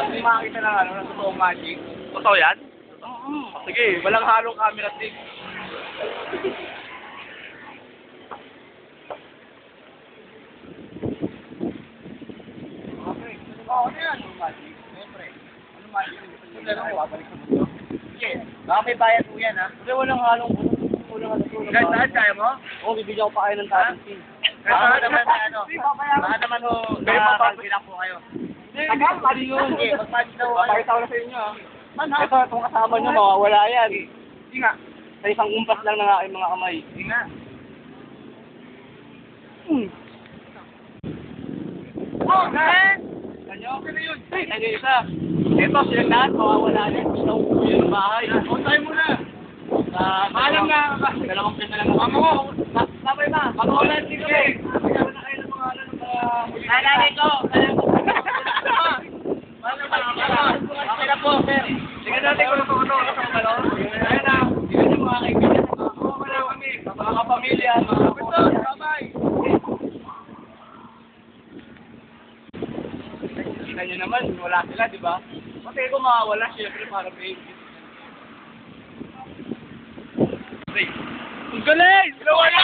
Hindi makakita ng ano, ng totoong magic. Totoo yan? Oo. Sige, walang halong camera trick. Okay. Oo, ano yan? Ano magic? Siyempre. Ano magic? Ano na babalik sa mundo? Sige. Baka may bayad po yan, ha? Kasi walang halong Guys, saan kaya mo? Oo, bibigyan ko pa kayo ng talent. Baka naman ano, baka naman ho, nakakagbilang po kayo. Tagal, mali yun. Sige, magpapit daw. Papakita ko na sa inyo, ha? Ito, itong kasama nyo, mawawala yan. Hindi nga. Sa isang kumpas lang ng aking mga kamay. Hindi nga. Oh, guys! Kanyo? Okay na yun. Ano yung isa? Ito, silang lahat, mawawala yan. Gusto ko po yun ng bahay. On time mo na. Maalam na. Dalawang pin na lang. Mama ko. Sabay ba? Mag-online din kami. Magkakaroon na kayo ng mga ano ng mga... Nanay ko. Okay na po, sir. Sige natin kung ano ano. Ayan na. Sige na mga kaibigan. Wala kami. Mga kapamilya. Mga kapamilya. Sabay. Kita nyo naman, wala sila, di ba? Kasi kung makawala, syempre para baby. Ang galing! Nawala!